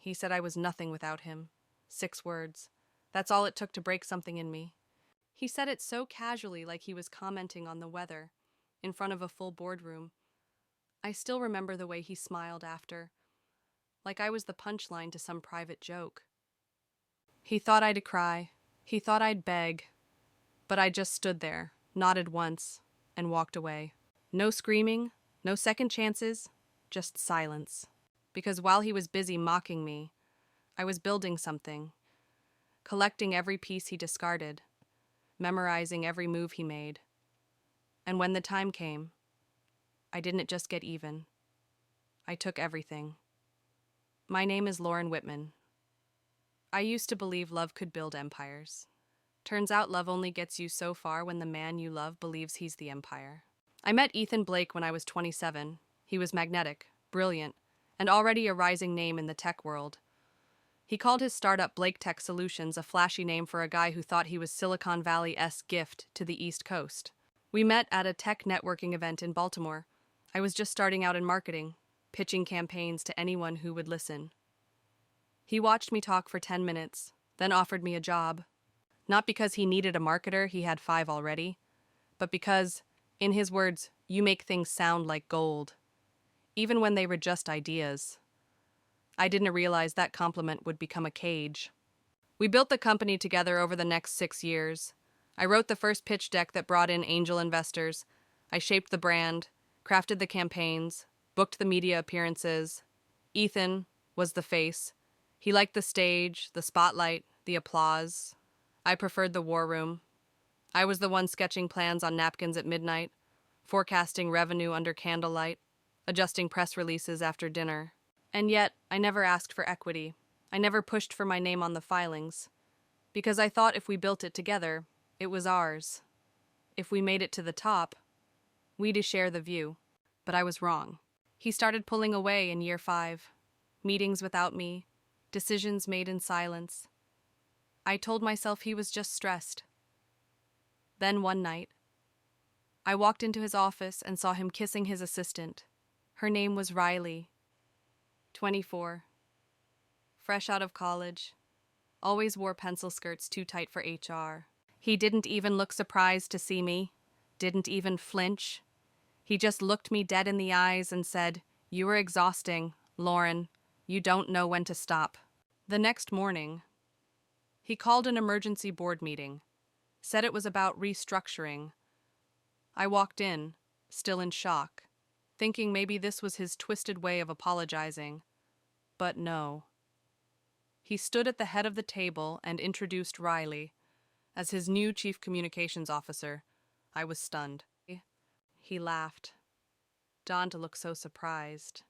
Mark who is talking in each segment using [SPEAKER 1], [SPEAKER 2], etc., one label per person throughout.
[SPEAKER 1] He said I was nothing without him. 6 words. That's all it took to break something in me. He said it so casually, like he was commenting on the weather, in front of a full boardroom. I still remember the way he smiled after, like I was the punchline to some private joke. He thought I'd cry. He thought I'd beg. But I just stood there, nodded once, and walked away. No screaming, no second chances, just silence. Because while he was busy mocking me, I was building something, collecting every piece he discarded, memorizing every move he made. And when the time came, I didn't just get even. I took everything. My name is Lauren Whitman. I used to believe love could build empires. Turns out love only gets you so far when the man you love believes he's the empire. I met Ethan Blake when I was 27. He was magnetic, brilliant, and already a rising name in the tech world. He called his startup Blake Tech Solutions, a flashy name for a guy who thought he was Silicon Valley's gift to the East Coast. We met at a tech networking event in Baltimore. I was just starting out in marketing, pitching campaigns to anyone who would listen. He watched me talk for 10 minutes, then offered me a job. Not because he needed a marketer, he had 5 already, but because, in his words, you make things sound like gold, even when they were just ideas. I didn't realize that compliment would become a cage. We built the company together over the next 6 years. I wrote the first pitch deck that brought in angel investors. I shaped the brand, crafted the campaigns, booked the media appearances. Ethan was the face. He liked the stage, the spotlight, the applause. I preferred the war room. I was the one sketching plans on napkins at midnight, forecasting revenue under candlelight, adjusting press releases after dinner. And yet, I never asked for equity. I never pushed for my name on the filings, because I thought if we built it together, it was ours. If we made it to the top, we'd share the view. But I was wrong. He started pulling away in year 5. Meetings without me, decisions made in silence. I told myself he was just stressed. Then one night, I walked into his office and saw him kissing his assistant. Her name was Riley, 24, fresh out of college, always wore pencil skirts too tight for HR. He didn't even look surprised to see me, didn't even flinch. He just looked me dead in the eyes and said, "You are exhausting, Lauren. You don't know when to stop." The next morning, he called an emergency board meeting, said it was about restructuring. I walked in, still in shock, thinking maybe this was his twisted way of apologizing. But no. He stood at the head of the table and introduced Riley as his new chief communications officer. I was stunned. He laughed. Dawn to look so surprised.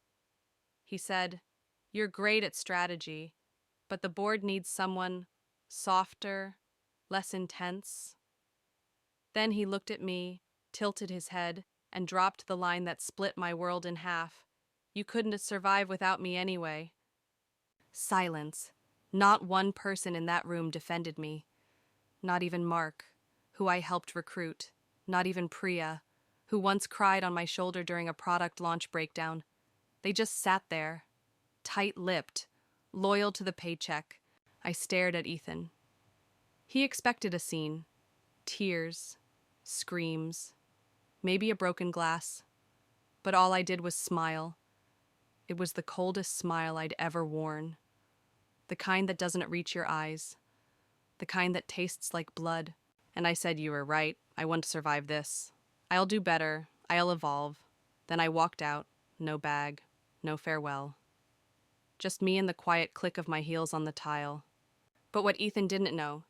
[SPEAKER 1] He said, "You're great at strategy, but the board needs someone softer, less intense." Then he looked at me, tilted his head, and dropped the line that split my world in half. "You couldn't survive without me anyway." Silence. Not one person in that room defended me. Not even Mark, who I helped recruit. Not even Priya, who once cried on my shoulder during a product launch breakdown. They just sat there, tight-lipped, loyal to the paycheck. I stared at Ethan. He expected a scene. Tears, screams, maybe a broken glass. But all I did was smile. It was the coldest smile I'd ever worn. The kind that doesn't reach your eyes. The kind that tastes like blood. And I said, "You were right. I want to survive this. I'll do better. I'll evolve." Then I walked out. No bag. No farewell. Just me and the quiet click of my heels on the tile. But what Ethan didn't know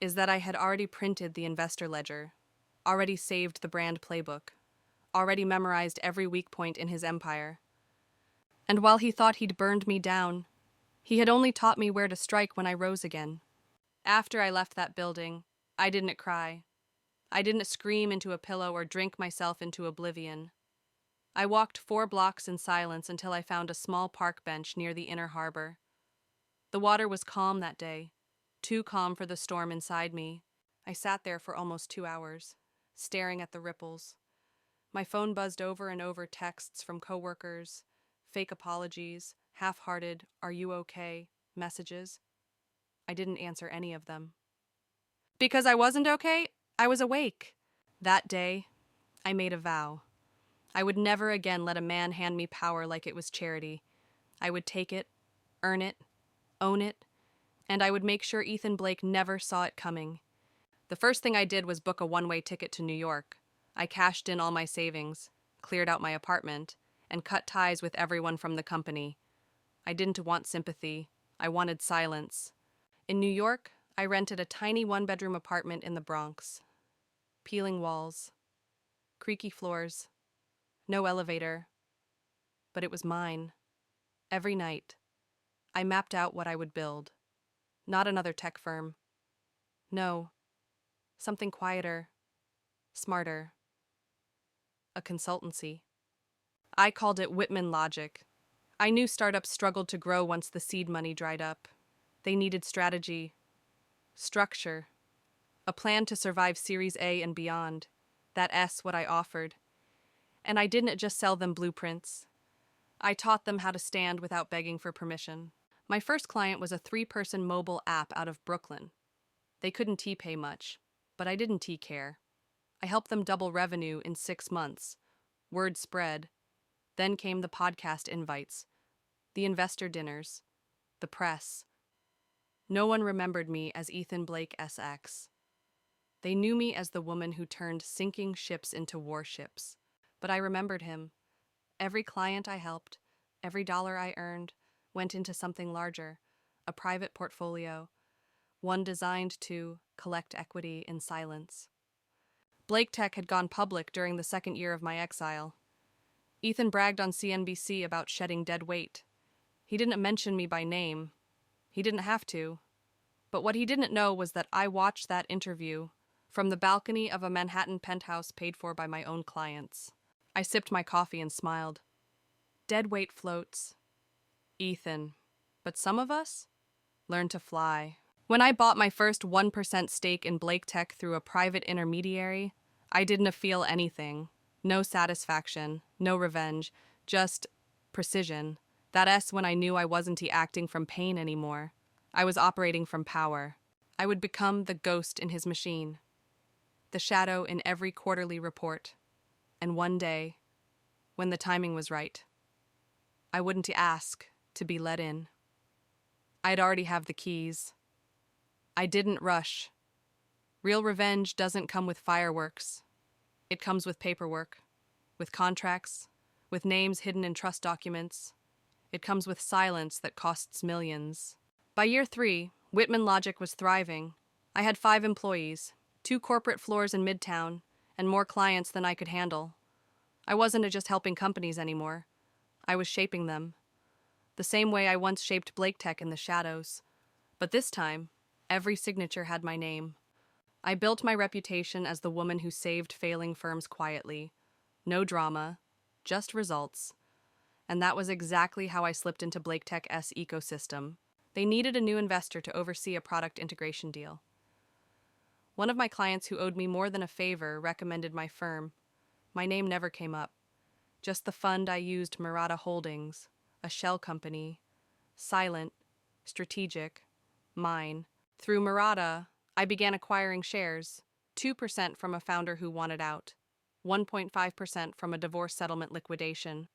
[SPEAKER 1] is that I had already printed the investor ledger, already saved the brand playbook, already memorized every weak point in his empire. And while he thought he'd burned me down, he had only taught me where to strike when I rose again. After I left that building, I didn't cry. I didn't scream into a pillow or drink myself into oblivion. I walked 4 blocks in silence until I found a small park bench near the inner harbor. The water was calm that day, too calm for the storm inside me. I sat there for almost 2 hours, staring at the ripples. My phone buzzed over and over texts from coworkers, fake apologies, half-hearted, "Are you okay?" messages. I didn't answer any of them. Because I wasn't okay, I was awake. That day, I made a vow. I would never again let a man hand me power like it was charity. I would take it, earn it, own it, and I would make sure Ethan Blake never saw it coming. The first thing I did was book a one-way ticket to New York. I cashed in all my savings, cleared out my apartment, and cut ties with everyone from the company. I didn't want sympathy. I wanted silence. In New York, I rented a tiny one-bedroom apartment in the Bronx. Peeling walls, creaky floors, no elevator. But it was mine. Every night, I mapped out what I would build. Not another tech firm. No, something quieter, smarter. A consultancy. I called it Whitman Logic. I knew startups struggled to grow once the seed money dried up. They needed strategy, structure, a plan to survive Series A and beyond. That S what I offered. And I didn't just sell them blueprints. I taught them how to stand without begging for permission. My first client was a 3-person mobile app out of Brooklyn. They couldn't T-pay much, but I didn't T-care. I helped them double revenue in 6 months. Word spread. Then came the podcast invites, the investor dinners, the press. No one remembered me as Ethan Blake SX. They knew me as the woman who turned sinking ships into warships. But I remembered him. Every client I helped, every dollar I earned, went into something larger, a private portfolio, one designed to collect equity in silence. Blake Tech had gone public during the second year of my exile. Ethan bragged on CNBC about shedding dead weight. He didn't mention me by name. He didn't have to. But what he didn't know was that I watched that interview from the balcony of a Manhattan penthouse paid for by my own clients. I sipped my coffee and smiled. Dead weight floats. Ethan. But some of us learn to fly. When I bought my first 1% stake in Blake Tech through a private intermediary, I didn't feel anything. No satisfaction, no revenge, just precision. That S when I knew I wasn't acting from pain anymore. I was operating from power. I would become the ghost in his machine, the shadow in every quarterly report. And one day, when the timing was right, I wouldn't ask to be let in. I'd already have the keys. I didn't rush. Real revenge doesn't come with fireworks. It comes with paperwork, with contracts, with names hidden in trust documents. It comes with silence that costs millions. By year 3, Whitman Logic was thriving. I had 5 employees, 2 corporate floors in Midtown, and more clients than I could handle. I wasn't just helping companies anymore. I was shaping them. The same way I once shaped Blake Tech in the shadows. But this time, every signature had my name. I built my reputation as the woman who saved failing firms quietly. No drama, just results. And that was exactly how I slipped into Blake Tech's ecosystem. They needed a new investor to oversee a product integration deal. One of my clients who owed me more than a favor recommended my firm. My name never came up. Just the fund I used, Murata Holdings, a shell company. Silent, strategic, mine. Through Murata, I began acquiring shares, 2% from a founder who wanted out, 1.5% from a divorce settlement liquidation,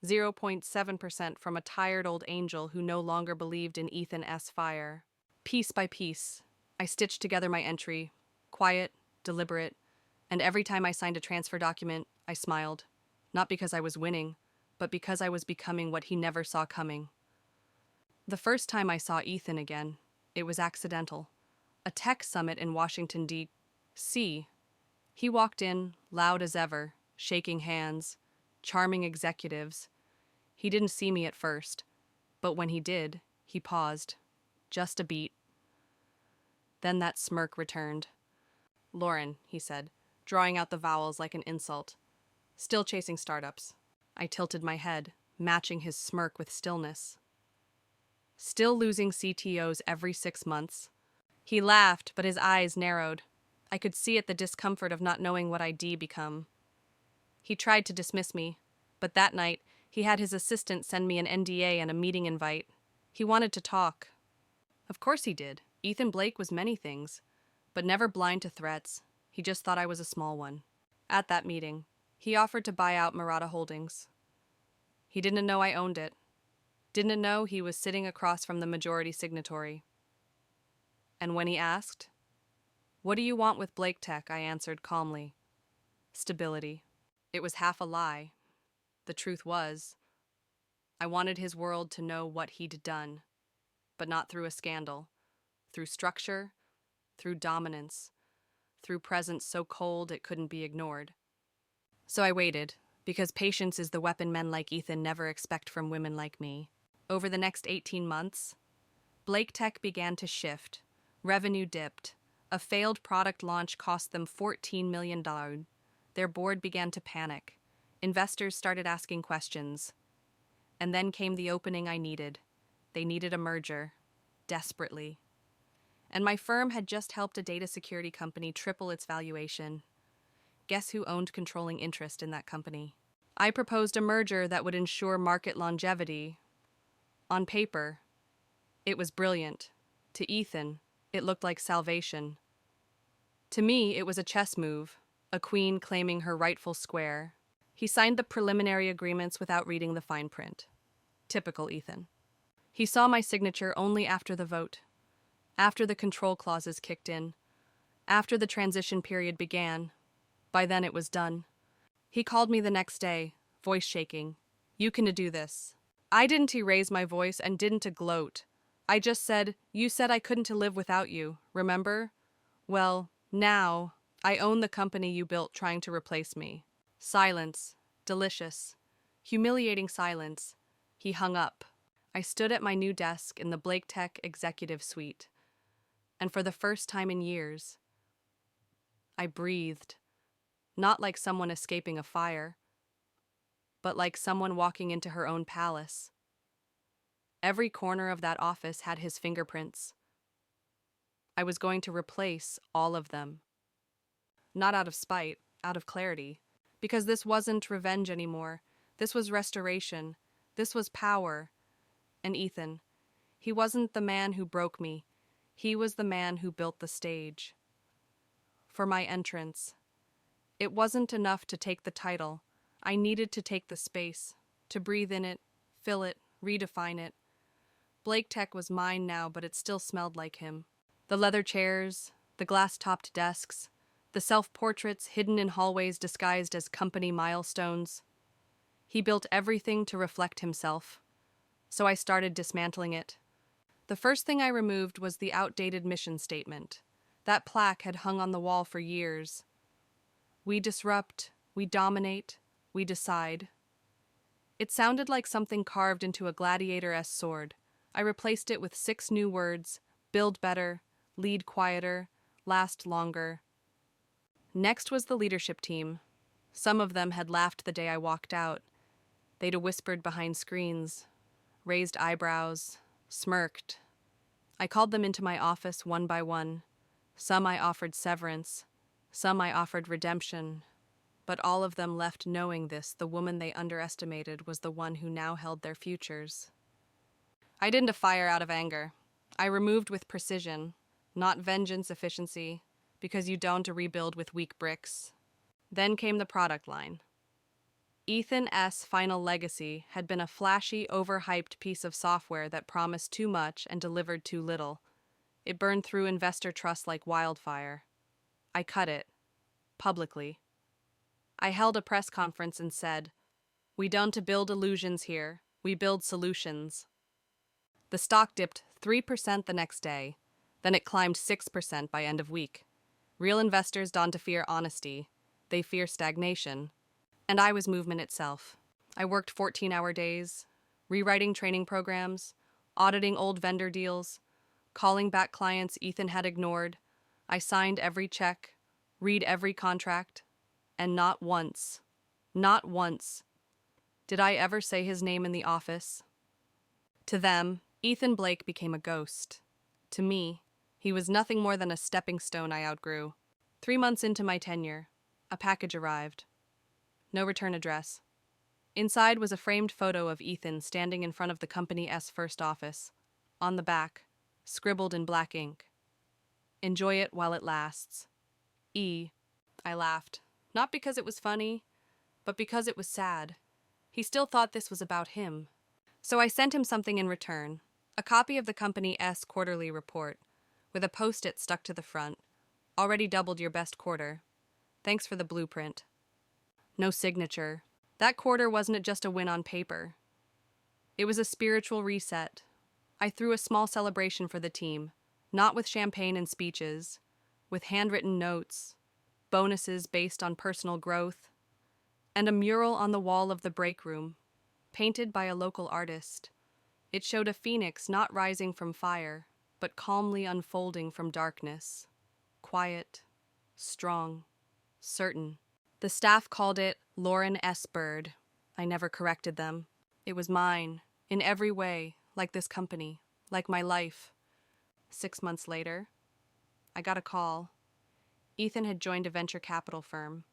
[SPEAKER 1] 0.7% from a tired old angel who no longer believed in Ethan S. Fire. Piece by piece, I stitched together my entry, quiet, deliberate, and every time I signed a transfer document, I smiled. Not because I was winning, but because I was becoming what he never saw coming. The first time I saw Ethan again, it was accidental. A tech summit in Washington, D.C. He walked in, loud as ever, shaking hands, charming executives. He didn't see me at first, but when he did, he paused. Just a beat. Then that smirk returned. "Lauren," he said, drawing out the vowels like an insult. "Still chasing startups." I tilted my head, matching his smirk with stillness. "Still losing CTOs every 6 months." He laughed, but his eyes narrowed. I could see it, the discomfort of not knowing what I'd become. He tried to dismiss me, but that night, He had his assistant send me an NDA and a meeting invite. He wanted to talk. Of course he did. Ethan Blake was many things, but never blind to threats. He just thought I was a small one. At that meeting, he offered to buy out Murata Holdings. He didn't know I owned it. Didn't know he was sitting across from the majority signatory. And when he asked, "What do you want with Blake Tech?" I answered calmly, "Stability." It was half a lie. The truth was, I wanted his world to know what he'd done, but not through a scandal, through structure, through dominance, through presence so cold it couldn't be ignored. So I waited, because patience is the weapon men like Ethan never expect from women like me. Over the next 18 months, Blake Tech began to shift. Revenue dipped. A failed product launch cost them $14 million. Their board began to panic. Investors started asking questions. And then came the opening I needed. They needed a merger. Desperately. And my firm had just helped a data security company triple its valuation. Guess who owned controlling interest in that company? I proposed a merger that would ensure market longevity. On paper, it was brilliant. To Ethan, it looked like salvation. To me, it was a chess move, a queen claiming her rightful square. He signed the preliminary agreements without reading the fine print. Typical Ethan. He saw my signature only after the vote, after the control clauses kicked in, after the transition period began. By then it was done. He called me the next day, voice shaking. "You can do this." I didn't erase my voice and didn't gloat. I just said, "You said I couldn't live without you, remember? Well, now, I own the company you built trying to replace me." Silence. Delicious. Humiliating silence. He hung up. I stood at my new desk in the Blake Tech executive suite. And for the first time in years, I breathed. Not like someone escaping a fire, but like someone walking into her own palace. Every corner of that office had his fingerprints. I was going to replace all of them. Not out of spite, out of clarity. Because this wasn't revenge anymore. This was restoration. This was power. And Ethan, he wasn't the man who broke me. He was the man who built the stage. For my entrance. It wasn't enough to take the title. I needed to take the space, to breathe in it, fill it, redefine it. Blake Tech was mine now, but it still smelled like him. The leather chairs, the glass-topped desks, the self-portraits hidden in hallways disguised as company milestones. He built everything to reflect himself. So I started dismantling it. The first thing I removed was the outdated mission statement. That plaque had hung on the wall for years. We disrupt, we dominate, we decide. It sounded like something carved into a gladiator-esque sword. I replaced it with 6 new words: build better, lead quieter, last longer. Next was the leadership team. Some of them had laughed the day I walked out. They'd whispered behind screens, raised eyebrows, smirked. I called them into my office one by one. Some I offered severance, some I offered redemption. But all of them left knowing this: the woman they underestimated was the one who now held their futures. I didn't fire out of anger. I removed with precision, not vengeance efficiency, because you don't rebuild with weak bricks. Then came the product line. Ethan S. Final Legacy had been a flashy, overhyped piece of software that promised too much and delivered too little. It burned through investor trust like wildfire. I cut it. Publicly. I held a press conference and said, "We don't build illusions here, we build solutions." The stock dipped 3% the next day, then it climbed 6% by end of week. Real investors don't fear honesty, they fear stagnation. And I was movement itself. I worked 14-hour days, rewriting training programs, auditing old vendor deals, calling back clients Ethan had ignored. I signed every check, read every contract, and not once did I ever say his name in the office. To them, Ethan Blake became a ghost. To me, he was nothing more than a stepping stone I outgrew. 3 months into my tenure, a package arrived. No return address. Inside was a framed photo of Ethan standing in front of the company's first office. On the back, scribbled in black ink, "Enjoy it while it lasts. E." I laughed, not because it was funny, but because it was sad. He still thought this was about him. So I sent him something in return, a copy of the company's quarterly report, with a post-it stuck to the front. "Already doubled your best quarter. Thanks for the blueprint." No signature. That quarter wasn't just a win on paper. It was a spiritual reset. I threw a small celebration for the team, not with champagne and speeches, with handwritten notes, bonuses based on personal growth, and a mural on the wall of the break room, painted by a local artist. It showed a phoenix not rising from fire, but calmly unfolding from darkness. Quiet, strong, certain. The staff called it Lauren S. Bird. I never corrected them. It was mine, in every way, like this company, like my life. 6 months later, I got a call. Ethan had joined a venture capital firm,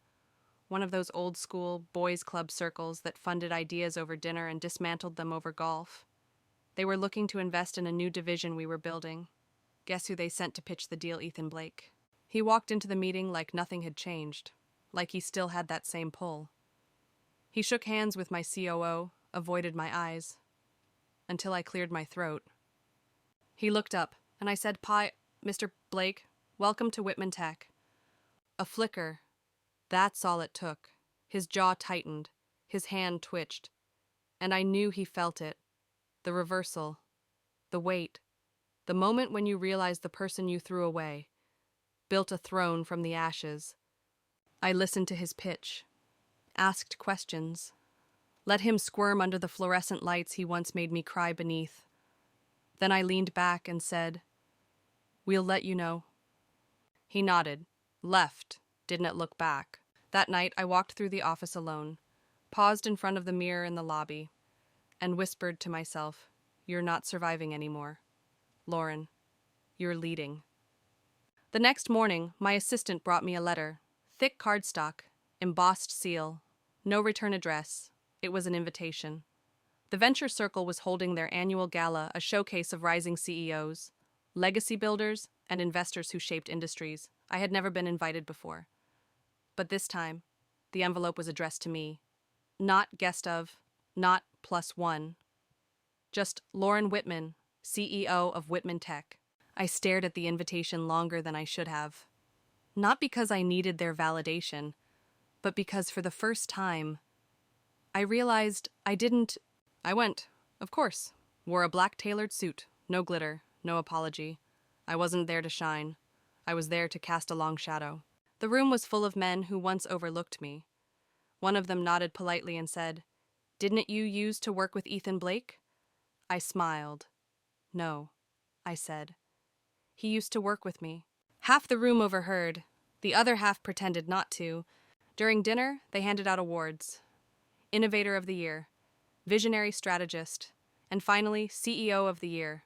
[SPEAKER 1] one of those old-school boys' club circles that funded ideas over dinner and dismantled them over golf. They were looking to invest in a new division we were building. Guess who they sent to pitch the deal? Ethan Blake. He walked into the meeting like nothing had changed, like he still had that same pull. He shook hands with my COO, avoided my eyes, until I cleared my throat. He looked up, and I said, Mr. Blake, welcome to Whitman Tech." A flicker. That's all it took. His jaw tightened, his hand twitched, and I knew he felt it. The reversal, the weight, the moment when you realize the person you threw away built a throne from the ashes. I listened to his pitch, asked questions, let him squirm under the fluorescent lights he once made me cry beneath. Then I leaned back and said, "We'll let you know." He nodded, left, didn't look back. That night I walked through the office alone, paused in front of the mirror in the lobby, and whispered to myself, "You're not surviving anymore. Lauren, you're leading." The next morning, my assistant brought me a letter. Thick cardstock, embossed seal, no return address. It was an invitation. The Venture Circle was holding their annual gala, a showcase of rising CEOs, legacy builders, and investors who shaped industries. I had never been invited before. But this time, the envelope was addressed to me. Not guest of, not +1. Just Lauren Whitman, CEO of Whitman Tech. I stared at the invitation longer than I should have. Not because I needed their validation, but because for the first time, I realized I went, of course, wore a black tailored suit, no glitter, no apology. I wasn't there to shine. I was there to cast a long shadow. The room was full of men who once overlooked me. One of them nodded politely and said, "Didn't you used to work with Ethan Blake?" I smiled. "No," I said. "He used to work with me." Half the room overheard. The other half pretended not to. During dinner, they handed out awards. Innovator of the Year, Visionary Strategist, and finally, CEO of the Year.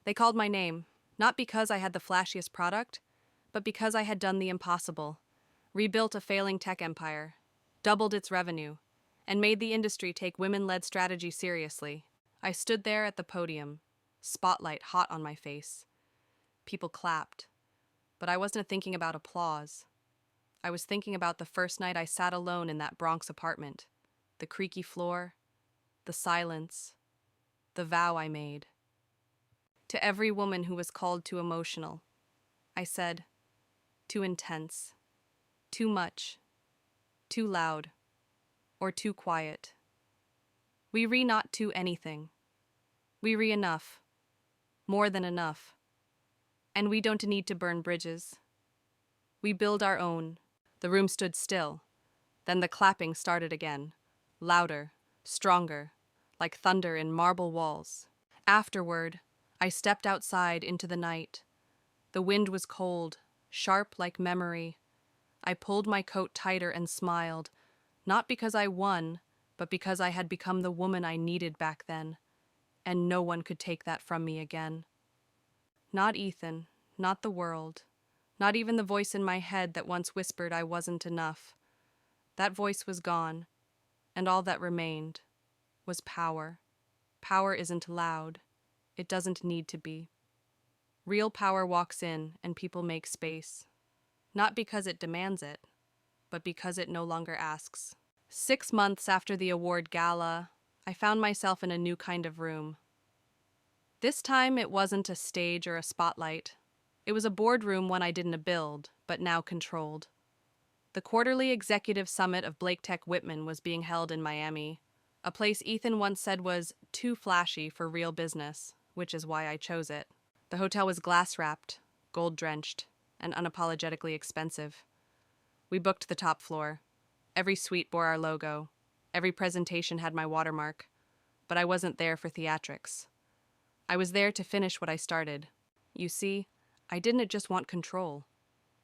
[SPEAKER 1] They called my name, not because I had the flashiest product, but because I had done the impossible, rebuilt a failing tech empire, doubled its revenue, and made the industry take women-led strategy seriously. I stood there at the podium, spotlight hot on my face. People clapped, but I wasn't thinking about applause. I was thinking about the first night I sat alone in that Bronx apartment, the creaky floor, the silence, the vow I made. To every woman who was called too emotional, I said, too intense, too much, too loud, or too quiet. We not too anything. We enough, more than enough. And we don't need to burn bridges. We build our own. The room stood still. Then the clapping started again, louder, stronger, like thunder in marble walls. Afterward, I stepped outside into the night. The wind was cold, sharp like memory. I pulled my coat tighter and smiled, not because I won, but because I had become the woman I needed back then, and no one could take that from me again. Not Ethan, not the world, not even the voice in my head that once whispered I wasn't enough. That voice was gone, and all that remained was power. Power isn't loud. It doesn't need to be. Real power walks in and people make space. Not because it demands it, but because it no longer asks. 6 months after the award gala, I found myself in a new kind of room. This time it wasn't a stage or a spotlight. It was a boardroom one I didn't build, but now controlled. The quarterly executive summit of Whitman was being held in Miami, a place Ethan once said was too flashy for real business, which is why I chose it. The hotel was glass-wrapped, gold-drenched, and unapologetically expensive. We booked the top floor. Every suite bore our logo. Every presentation had my watermark. But I wasn't there for theatrics. I was there to finish what I started. You see, I didn't just want control.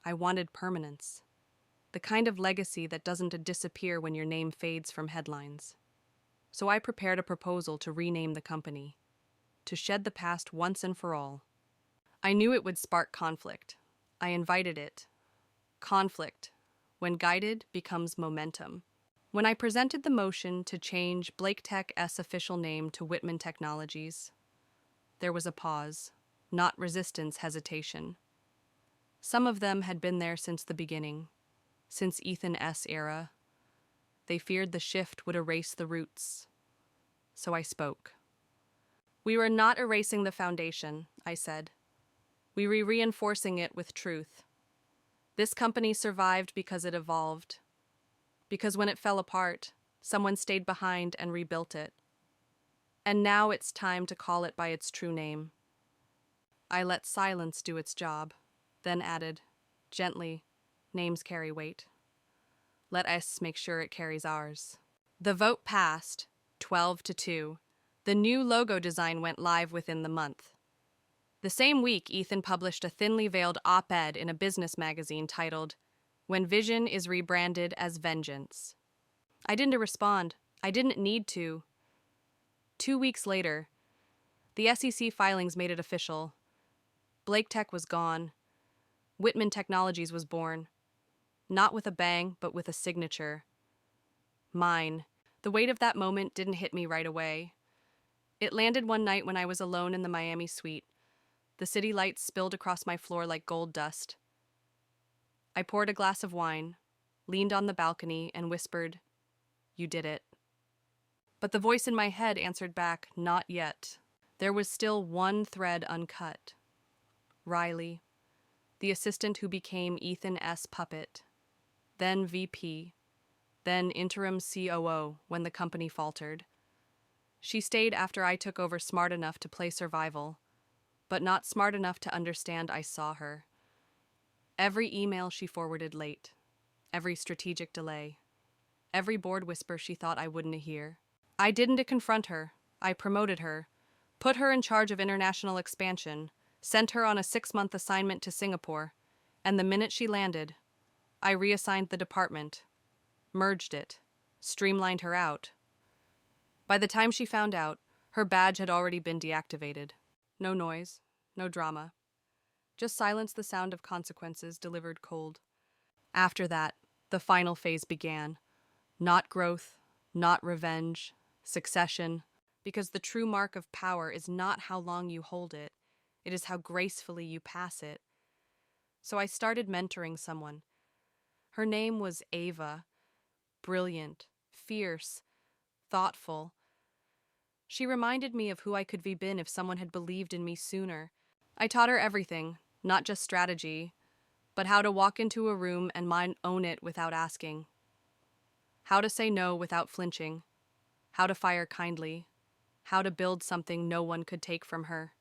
[SPEAKER 1] I wanted permanence. The kind of legacy that doesn't disappear when your name fades from headlines. So I prepared a proposal to rename the company, to shed the past once and for all. I knew it would spark conflict. I invited it. Conflict, when guided, becomes momentum. When I presented the motion to change Tech's official name to Whitman Technologies, there was a pause, not resistance, hesitation. Some of them had been there since the beginning, since Ethan S. era. They feared the shift would erase the roots. So I spoke. We were not erasing the foundation, I said. We were reinforcing it with truth. This company survived because it evolved. Because when it fell apart, someone stayed behind and rebuilt it. And now it's time to call it by its true name. I let silence do its job, then added, gently, names carry weight. Let us make sure it carries ours. The vote passed, 12-2. The new logo design went live within the month. The same week, Ethan published a thinly veiled op-ed in a business magazine titled, "When Vision is Rebranded as Vengeance." I didn't respond. I didn't need to. 2 weeks later, the SEC filings made it official. Tech was gone. Whitman Technologies was born. Not with a bang, but with a signature. Mine. The weight of that moment didn't hit me right away. It landed one night when I was alone in the Miami suite. The city lights spilled across my floor like gold dust. I poured a glass of wine, leaned on the balcony, and whispered, "You did it." But the voice in my head answered back, "Not yet." There was still one thread uncut. Riley, the assistant who became Ethan S. Puppet, then VP, then interim COO when the company faltered. She stayed after I took over, smart enough to play survival, but not smart enough to understand I saw her. Every email she forwarded late, every strategic delay, every board whisper she thought I wouldn't hear. I didn't confront her. I promoted her, put her in charge of international expansion, sent her on a 6-month assignment to Singapore, and the minute she landed, I reassigned the department, merged it, streamlined her out. By the time she found out, her badge had already been deactivated. No noise, no drama. Just silence, the sound of consequences delivered cold. After that, the final phase began. Not growth, not revenge, succession, because the true mark of power is not how long you hold it, it is how gracefully you pass it. So I started mentoring someone. Her name was Ava. Brilliant, fierce, thoughtful. She reminded me of who I could have been if someone had believed in me sooner. I taught her everything, not just strategy, but how to walk into a room and own it without asking. How to say no without flinching. How to fire kindly. How to build something no one could take from her.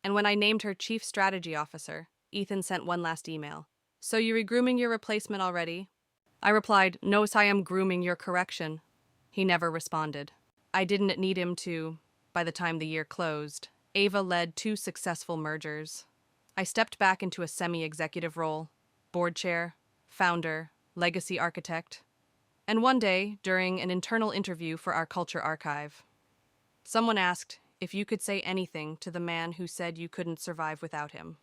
[SPEAKER 1] And when I named her Chief Strategy Officer, Ethan sent one last email. "So you re-grooming your replacement already?" I replied, "No, I am grooming your correction." He never responded. I didn't need him to. By the time the year closed, Ava led 2 successful mergers. I stepped back into a semi-executive role, board chair, founder, legacy architect, and one day, during an internal interview for our culture archive, someone asked if you could say anything to the man who said you couldn't survive without him.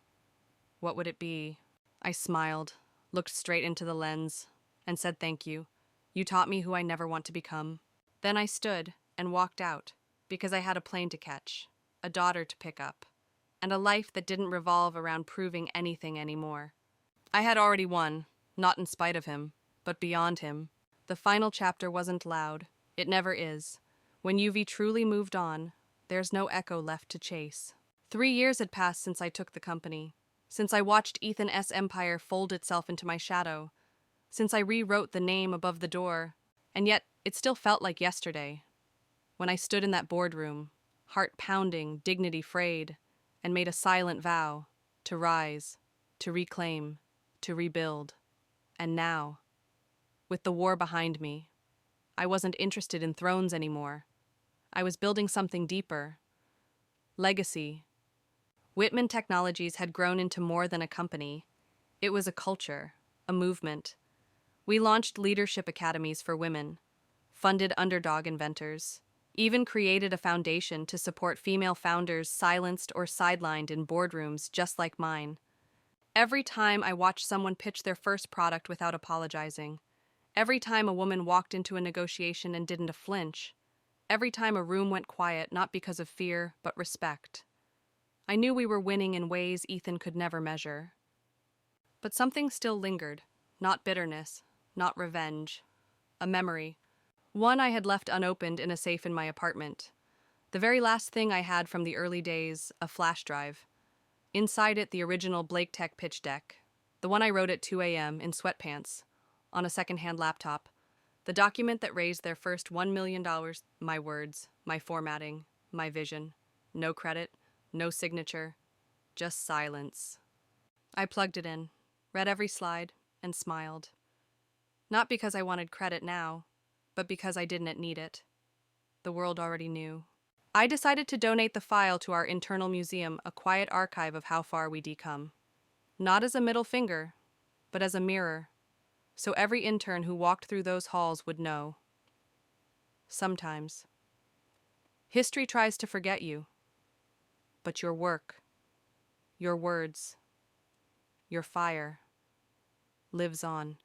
[SPEAKER 1] What would it be? I smiled, looked straight into the lens, and said thank you. You taught me who I never want to become. Then I stood and walked out because I had a plane to catch, a daughter to pick up, and a life that didn't revolve around proving anything anymore. I had already won, not in spite of him, but beyond him. The final chapter wasn't loud. It never is. When UV truly moved on, there's no echo left to chase. 3 years had passed since I took the company, since I watched Ethan S. Empire fold itself into my shadow, since I rewrote the name above the door, and yet it still felt like yesterday, when I stood in that boardroom, heart pounding, dignity frayed, and made a silent vow to rise, to reclaim, to rebuild. And now, with the war behind me, I wasn't interested in thrones anymore. I was building something deeper. Legacy. Whitman Technologies had grown into more than a company. It was a culture, a movement. We launched leadership academies for women, funded underdog inventors, even created a foundation to support female founders silenced or sidelined in boardrooms just like mine. Every time I watched someone pitch their first product without apologizing, every time a woman walked into a negotiation and didn't flinch, every time a room went quiet not because of fear but respect, I knew we were winning in ways Ethan could never measure. But something still lingered, not bitterness, not revenge, a memory. One I had left unopened in a safe in my apartment. The very last thing I had from the early days, a flash drive. Inside it, the original Blake Tech pitch deck, the one I wrote at 2 a.m. in sweatpants, on a secondhand laptop, the document that raised their first $1 million, my words, my formatting, my vision. No credit, no signature, just silence. I plugged it in, read every slide, and smiled. Not because I wanted credit now, but because I didn't need it. The world already knew. I decided to donate the file to our internal museum, a quiet archive of how far we'd come. Not as a middle finger, but as a mirror, so every intern who walked through those halls would know. Sometimes. History tries to forget you, but your work, your words, your fire, lives on.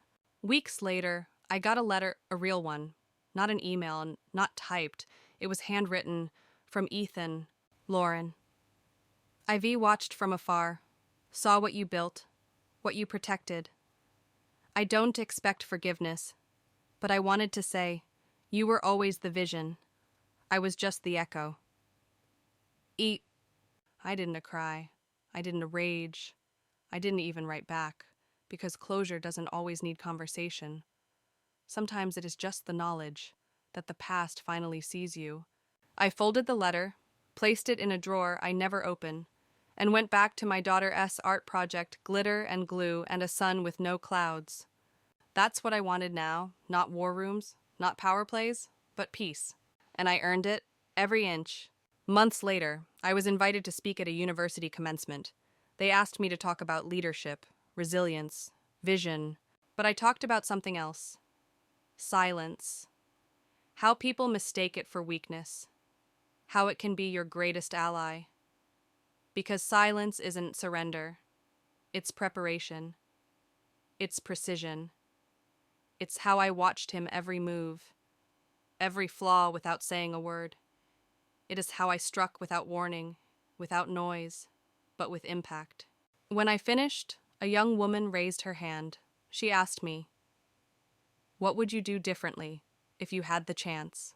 [SPEAKER 1] Weeks later, I got a letter, a real one, not an email and not typed. It was handwritten from Ethan, Lauren. IV watched from afar, saw what you built, what you protected. I don't expect forgiveness, but I wanted to say, you were always the vision. I was just the echo. I didn't cry. I didn't rage. I didn't even write back, because closure doesn't always need conversation. Sometimes it is just the knowledge that the past finally sees you. I folded the letter, placed it in a drawer I never open, and went back to my daughter's art project, glitter and glue and a sun with no clouds. That's what I wanted now, not war rooms, not power plays, but peace. And I earned it, every inch. Months later, I was invited to speak at a university commencement. They asked me to talk about leadership, resilience, vision, but I talked about something else. Silence. How people mistake it for weakness. How it can be your greatest ally. Because silence isn't surrender. It's preparation. It's precision. It's how I watched him every move, every flaw without saying a word. It is how I struck without warning, without noise, but with impact. When I finished, a young woman raised her hand. She asked me, "What would you do differently if you had the chance?"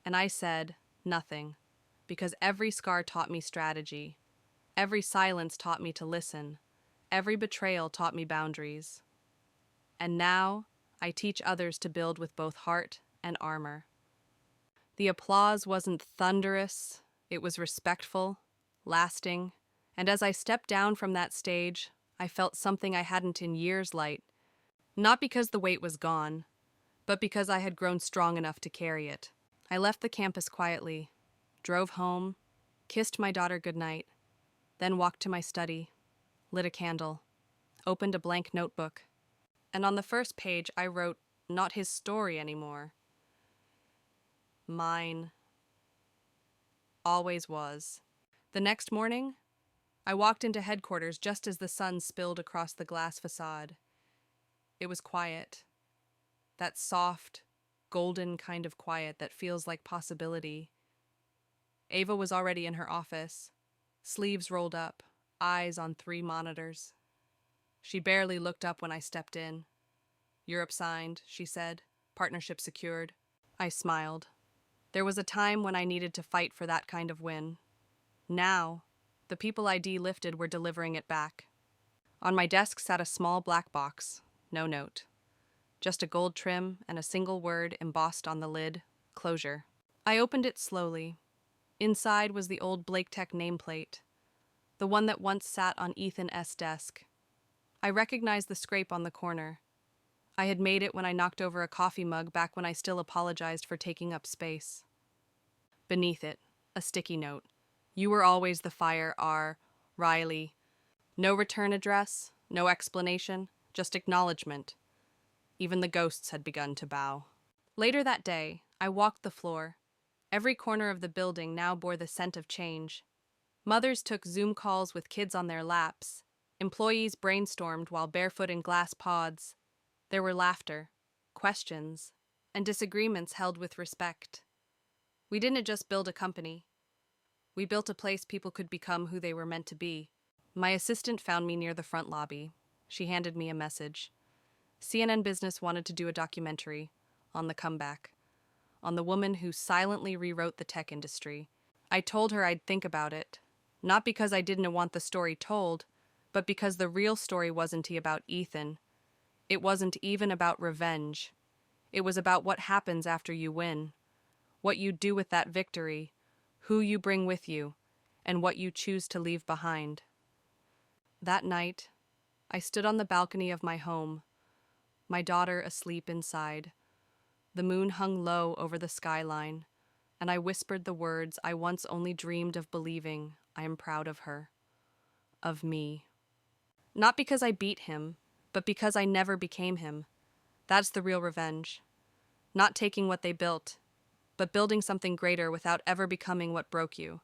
[SPEAKER 1] And I said, nothing, because every scar taught me strategy. Every silence taught me to listen. Every betrayal taught me boundaries. And now, I teach others to build with both heart and armor. The applause wasn't thunderous, it was respectful, lasting, and as I stepped down from that stage, I felt something I hadn't in years light, not because the weight was gone, but because I had grown strong enough to carry it. I left the campus quietly, drove home, kissed my daughter goodnight, then walked to my study, lit a candle, opened a blank notebook, and on the first page I wrote, not his story anymore. Mine. Always was. The next morning, I walked into headquarters just as the sun spilled across the glass facade. It was quiet. that soft, golden kind of quiet that feels like possibility. Ava was already in her office, sleeves rolled up, eyes on 3 monitors. She barely looked up when I stepped in. "Europe signed," she said. "Partnership secured." I smiled. There was a time when I needed to fight for that kind of win. Now, the people ID lifted were delivering it back. On my desk sat a small black box, no note. Just a gold trim and a single word embossed on the lid, closure. I opened it slowly. Inside was the old Blake Tech nameplate, the one that once sat on Ethan S.'s desk. I recognized the scrape on the corner. I had made it when I knocked over a coffee mug back when I still apologized for taking up space. Beneath it, a sticky note. "You were always the fire, R. Riley." No return address, no explanation, just acknowledgement. Even the ghosts had begun to bow. Later that day, I walked the floor. Every corner of the building now bore the scent of change. Mothers took Zoom calls with kids on their laps. Employees brainstormed while barefoot in glass pods. There were laughter, questions, and disagreements held with respect. We didn't just build a company. We built a place people could become who they were meant to be. My assistant found me near the front lobby. She handed me a message. CNN Business wanted to do a documentary on the comeback, on the woman who silently rewrote the tech industry. I told her I'd think about it, not because I didn't want the story told, but because the real story wasn't about Ethan. It wasn't even about revenge. It was about what happens after you win, what you do with that victory, who you bring with you, and what you choose to leave behind. That night, I stood on the balcony of my home, my daughter asleep inside. The moon hung low over the skyline, and I whispered the words I once only dreamed of believing. I am proud of her. Of me. Not because I beat him, but because I never became him. That's the real revenge. Not taking what they built, but building something greater without ever becoming what broke you.